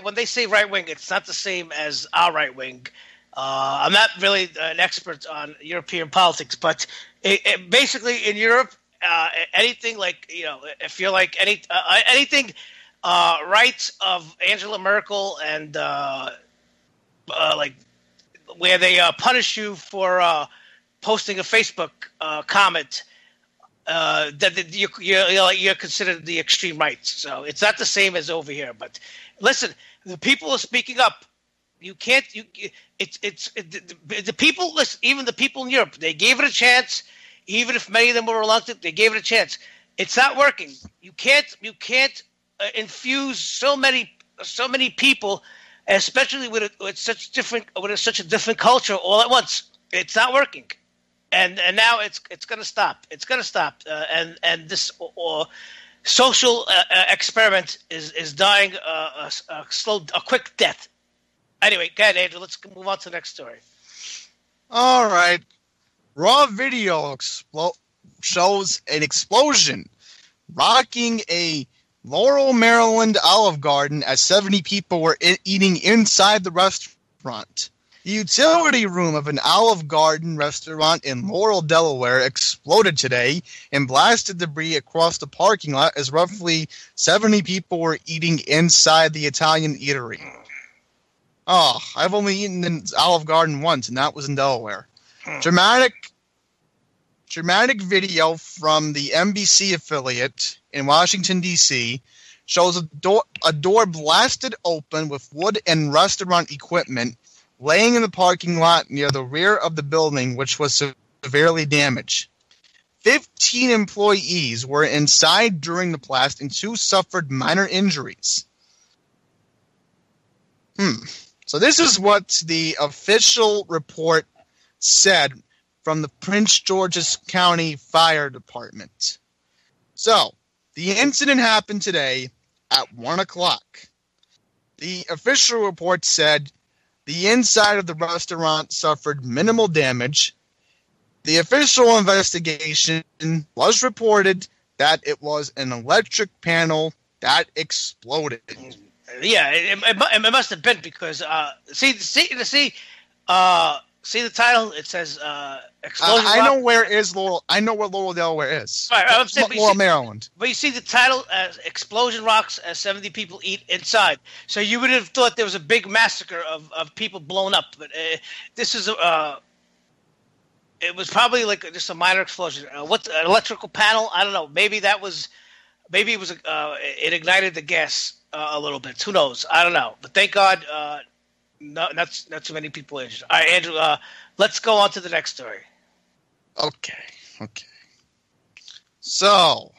when they say right wing, it's not the same as our right wing. I'm not really an expert on European politics, but basically in Europe, anything like if you're like anything rights of Angela Merkel and like where they punish you for posting a Facebook comment. That you're considered the extreme right, so it's not the same as over here. But listen, the people are speaking up. You can't. The people. Listen, even the people in Europe, they gave it a chance. Even if many of them were reluctant, they gave it a chance. It's not working. You can't infuse so many people, especially with such a different culture all at once. It's not working. And now it's going to stop. It's going to stop. And this social experiment is dying a quick death. Anyway, go ahead, Andrew. Let's move on to the next story. All right. Raw video shows an explosion rocking a Laurel, Maryland Olive Garden as 70 people were eating inside the restaurant. The utility room of an Olive Garden restaurant in Laurel, Delaware exploded today and blasted debris across the parking lot as roughly 70 people were eating inside the Italian eatery. Oh, I've only eaten in Olive Garden once, and that was in Delaware. Dramatic video from the NBC affiliate in Washington, D.C. shows a door blasted open with wood and restaurant equipment laying in the parking lot near the rear of the building, which was severely damaged. 15 employees were inside during the blast, and 2 suffered minor injuries. So this is what the official report said from the Prince George's County Fire Department. So, the incident happened today at 1 o'clock. The official report said the inside of the restaurant suffered minimal damage. The official investigation was reported that it was an electric panel that exploded. Yeah, it must have been because see the title. It says explosion. I know where is Laurel. I know where Laurel, Delaware is. Right, I'm saying, Laurel, Maryland. But you see the title as "Explosion Rocks as 70 People Eat Inside." So you would have thought there was a big massacre of people blown up. But this is it was probably like just a minor explosion. What an electrical panel? I don't know. Maybe it was. It ignited the gas a little bit. Who knows? I don't know. But thank God, not too many people injured. All right, Andrew. Let's go on to the next story. Okay. So,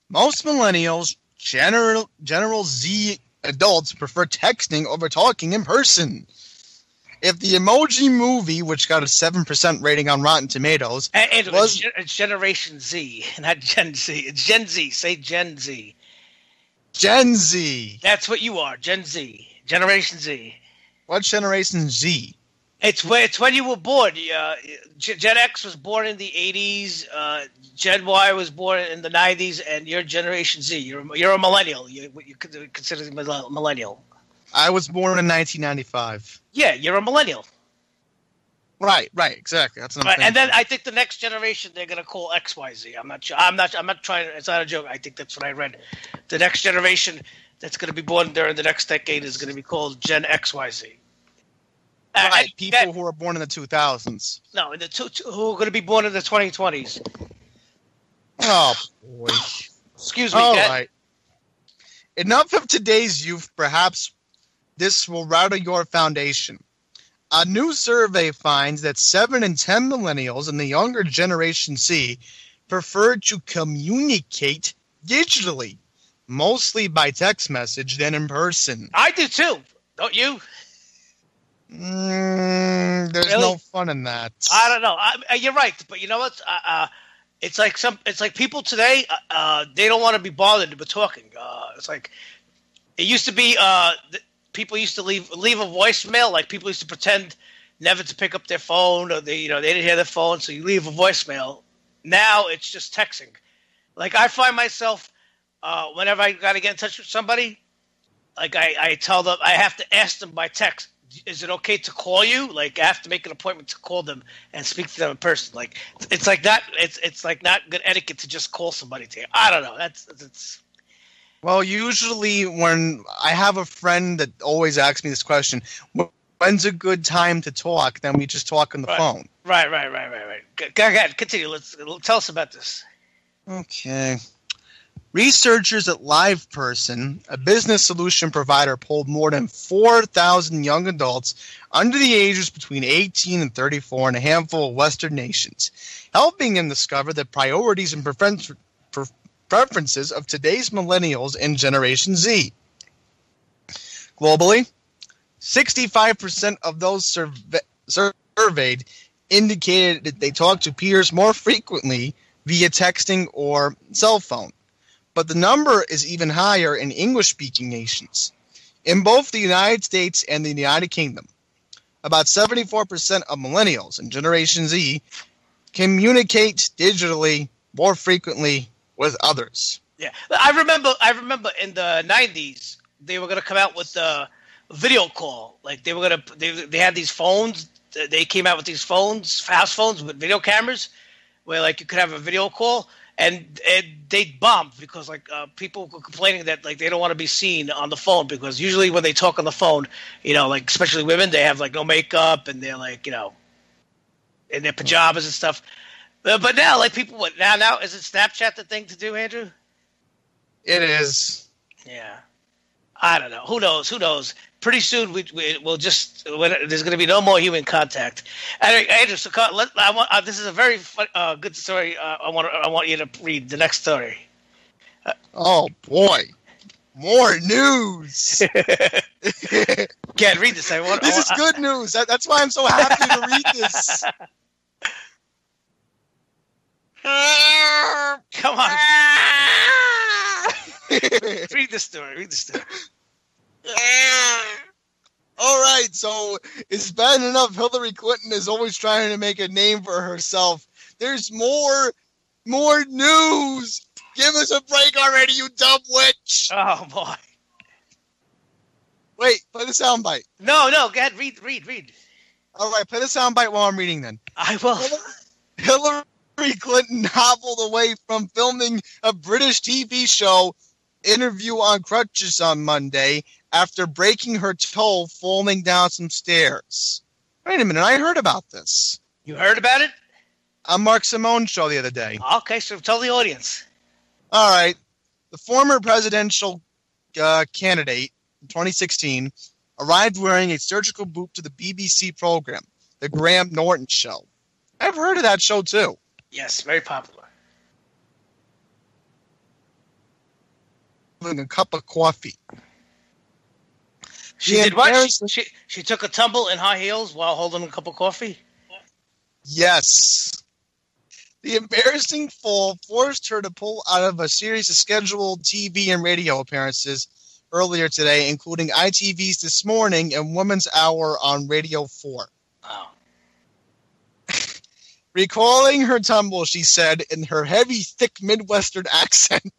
most millennials, General Z adults prefer texting over talking in person. If the Emoji Movie, which got a 7% rating on Rotten Tomatoes, And was it's Generation Z, not Gen Z. It's Gen Z. Say Gen Z. Gen Z. That's what you are, Gen Z. Generation Z. What's Generation Z? It's when you were born. Gen X was born in the 80s. Gen Y was born in the 90s, and you're Generation Z. You're a millennial. What you consider a millennial. I was born in 1995. Yeah, you're a millennial. Right, exactly. That's what I'm Right, thinking. and then I think the next generation they're gonna call XYZ. I'm not sure. I'm not trying. It's not a joke. I think that's what I read. The next generation that's gonna be born during the next decade is gonna be called Gen XYZ. Right, people who were born in the 2000s. No, who are gonna be born in the 2020s. Oh boy. Excuse me. All right. Enough of today's youth. Perhaps this will rattle your foundation. A new survey finds that 7 in 10 millennials in the younger Generation Z prefer to communicate digitally, mostly by text message than in person. I do too. Don't you? There's Really? no fun in that. I don't know. You're right, but you know what? It's like people today. They don't want to be bothered with talking. It's like it used to be. People used to leave a voicemail. Like people used to pretend never to pick up their phone, or they didn't hear their phone, so you leave a voicemail. Now it's just texting. Like I find myself whenever I got to get in touch with somebody, like I tell them I have to ask them by text. Is it okay to call you? Like I have to make an appointment to call them and speak to them in person. Like it's like that. It's like not good etiquette to just call somebody. I don't know. That's. Well, usually when I have a friend that always asks me this question, when's a good time to talk? Then we just talk on the phone. Right. Go ahead. Continue. Tell us about this. Okay. Researchers at LivePerson, a business solution provider, polled more than 4,000 young adults under the ages between 18 and 34 in a handful of Western nations, helping them discover the priorities and preferences of today's millennials and Generation Z. Globally, 65% of those surveyed indicated that they talk to peers more frequently via texting or cell phone. But the number is even higher in English-speaking nations. In both the United States and the United Kingdom, about 74% of millennials and Generation Z communicate digitally more frequently with others. Yeah, I remember in the 90s they were going to come out with the video call. Like they had these phones. They came out with these phones, house phones with video cameras, where like you could have a video call. And they bombed because like people were complaining that like they don't want to be seen on the phone, because usually when they talk on the phone, like especially women, they have like no makeup and they're like in their pajamas and stuff. But now like people, now is it Snapchat the thing to do, Andrew? It is. Yeah. I don't know. Who knows? Pretty soon we'll just there's going to be no more human contact. Anyway, Andrew, so this is a very good story. I want you to read the next story. Oh boy, more news! Can't read this. This is good news. That's why I'm so happy to read this. Come on. Read the story. All right, so it's bad enough Hillary Clinton is always trying to make a name for herself. There's more news. Give us a break already, you dumb witch. Oh, boy. Wait, play the soundbite. No, go ahead, read. All right, play the soundbite while I'm reading then. I will. Hillary Clinton hobbled away from filming a British TV show interview on crutches on Monday after breaking her toe falling down some stairs. Wait a minute, I heard about this. You heard about it? On Mark Simone's show the other day. Okay, so tell the audience. All right. The former presidential candidate in 2016 arrived wearing a surgical boot to the BBC program, The Graham Norton Show. I've heard of that show too. Yes, very popular. A cup of coffee. She did what? She took a tumble in high heels while holding a cup of coffee? Yes. The embarrassing fall forced her to pull out of a series of scheduled TV and radio appearances earlier today, including ITV's This Morning and Women's Hour on Radio 4. Oh. Recalling her tumble, she said in her heavy, thick Midwestern accent,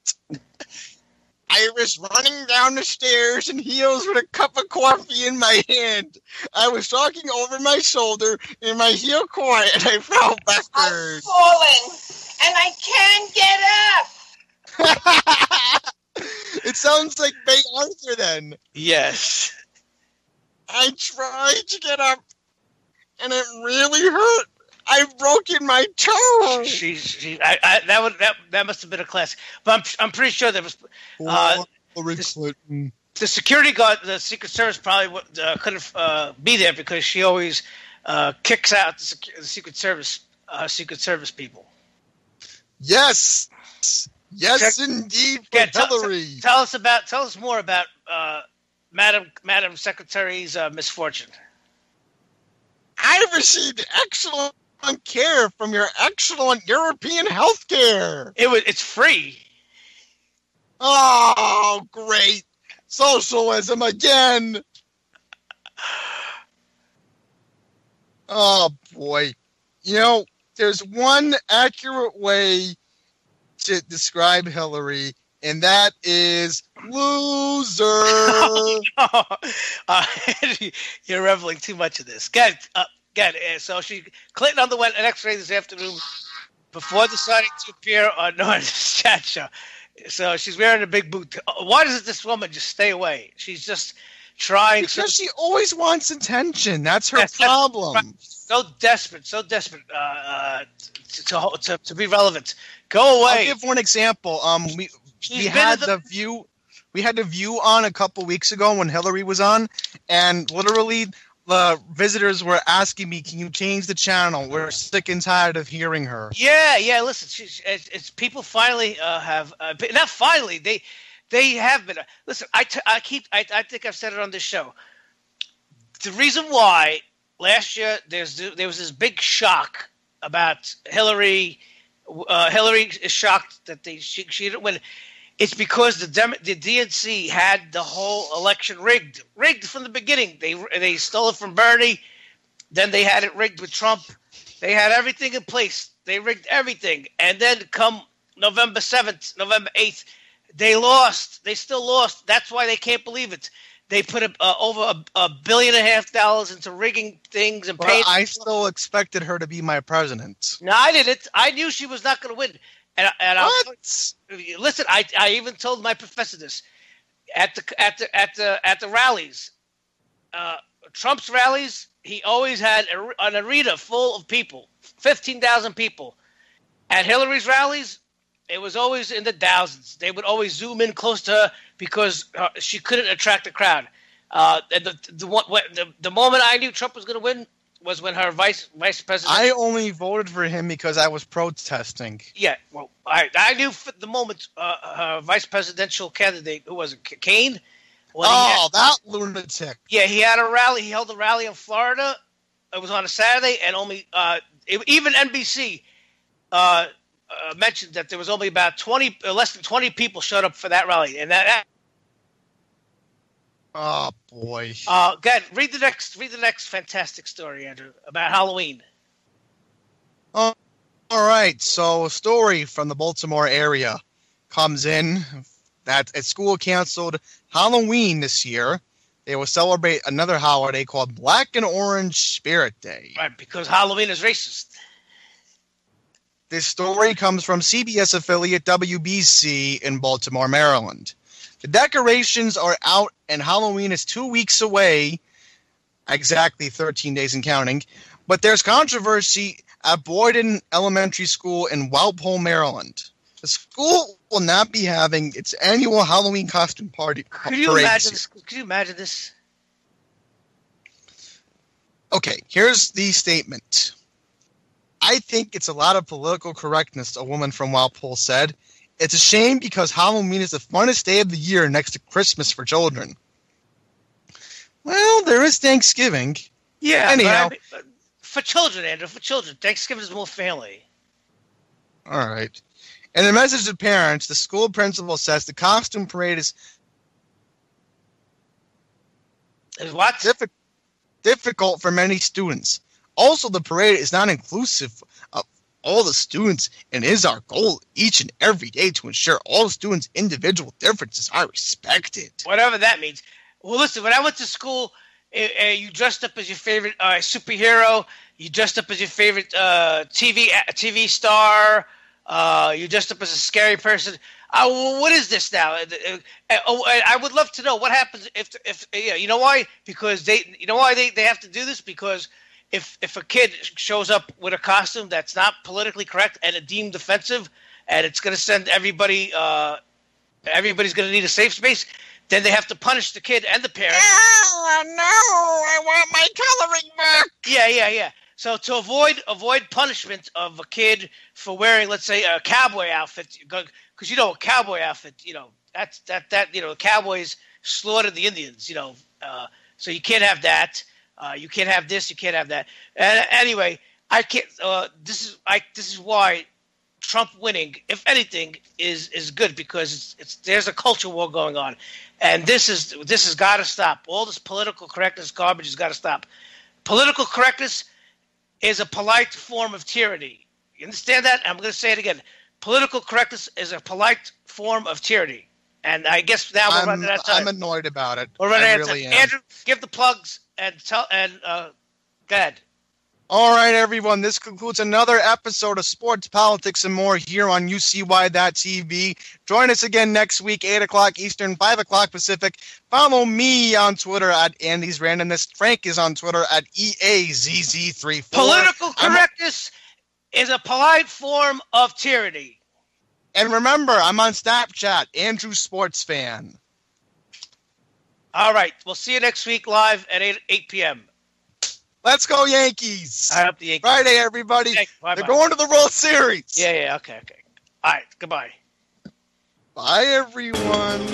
I was running down the stairs in heels with a cup of coffee in my hand. I was talking over my shoulder and my heel caught and I fell backwards. I've fallen and I can't get up. It sounds like Bay Arthur then. Yes. I tried to get up and it really hurt. I've broken my toe. That must have been a classic. But I'm pretty sure there was the security guard, the Secret Service probably couldn't be there because she always kicks out the Secret Service people. Yes, indeed. Hillary. Tell us more about Madam Secretary's misfortune. I received excellent care from your excellent European health care. It's free. Oh, great. Socialism again. Oh, boy. You know, there's one accurate way to describe Hillary, and that is loser. You're reveling too much of this. So Clinton underwent an X-ray this afternoon before deciding to appear on Norton's chat show. So she's wearing a big boot. Why doesn't this woman just stay away? She's just trying. Because she always wants attention. That's her problem. So desperate to be relevant. Go away. I'll give one example. We had the View. We had the View on a couple weeks ago when Hillary was on, and literally the visitors were asking me, "Can you change the channel? We're sick and tired of hearing her." Yeah. Listen, it's people finally have not finally. They have been. Listen, I think I've said it on this show. The reason why last year there was this big shock about Hillary. Hillary is shocked that she didn't win. It's because the DNC had the whole election rigged from the beginning. They stole it from Bernie, then they had it rigged with Trump. They had everything in place. They rigged everything, and then come November 7th, November 8th, they lost. They still lost. That's why they can't believe it. They put over $1.5 billion into rigging things and paying. I still expected her to be my president. No, I didn't. I knew she was not going to win. And listen, I even told my professor this at the rallies, Trump's rallies. He always had an arena full of people, 15,000 people. At Hillary's rallies, it was always in the thousands. They would always zoom in close to her because she couldn't attract a crowd. And the moment I knew Trump was going to win was when her vice president. I only voted for him because I was protesting. Yeah, well, I knew for the moment her vice presidential candidate, who was it, Kane? That lunatic. Yeah, he had a rally. He held a rally in Florida. It was on a Saturday, and only even NBC mentioned that there was only about less than 20 people showed up for that rally, and that. Oh boy! Go ahead, read the next fantastic story, Andrew, about Halloween. All right. So a story from the Baltimore area comes in that a school canceled Halloween this year. They will celebrate another holiday called Black and Orange Spirit Day. Right, because Halloween is racist. This story comes from CBS affiliate WBC in Baltimore, Maryland. The decorations are out and Halloween is 2 weeks away, exactly 13 days and counting, but there's controversy at Boyden Elementary School in Walpole, Maryland. The school will not be having its annual Halloween costume party. Could you imagine this? Okay, here's the statement. I think it's a lot of political correctness, a woman from Walpole said. It's a shame because Halloween is the funnest day of the year next to Christmas for children. there is Thanksgiving. Yeah. Anyhow. But for children, Andrew, for children. Thanksgiving is more family. All right. In a message to parents, the school principal says the costume parade is What? difficult for many students. Also, the parade is not inclusive of all the students and is our goal each and every day to ensure all students' individual differences are respected. Whatever that means. Well, listen, when I went to school, you dressed up as your favorite superhero. You dressed up as your favorite TV star. You dressed up as a scary person. What is this now? I would love to know what happens if you know why? Because they have to do this because if a kid shows up with a costume that's not politically correct and it deemed offensive, and it's going to send everybody's going to need a safe space, then they have to punish the kid and the parents. Oh, no, I want my coloring book. Yeah. So to avoid punishment of a kid for wearing, let's say, a cowboy outfit, because a cowboy outfit, cowboys slaughtered the Indians, so you can't have that. You can't have this. You can't have that. And anyway, I can't. This is why Trump winning, if anything, is good because there's a culture war going on, and this has got to stop. All this political correctness garbage has got to stop. Political correctness is a polite form of tyranny. You understand that? I'm going to say it again. Political correctness is a polite form of tyranny. And I guess now we're running out of time. I'm annoyed about it. We're running I out of really time. am. Andrew, give the plugs and go ahead. All right, everyone. This concludes another episode of Sports, Politics, and More here on UCY.TV. Join us again next week, 8 o'clock Eastern, 5 o'clock Pacific. Follow me on Twitter at Andy's Randomness. Frank is on Twitter at EAZZ34. Political correctness is a polite form of tyranny. And remember, I'm on Snapchat, Andrew Sports Fan. All right. We'll see you next week live at 8 p.m. Let's go Yankees. I hope the Yankees. Friday, everybody. Okay, bye-bye. They're going to the World Series. Yeah. Okay. All right. Goodbye. Bye, everyone.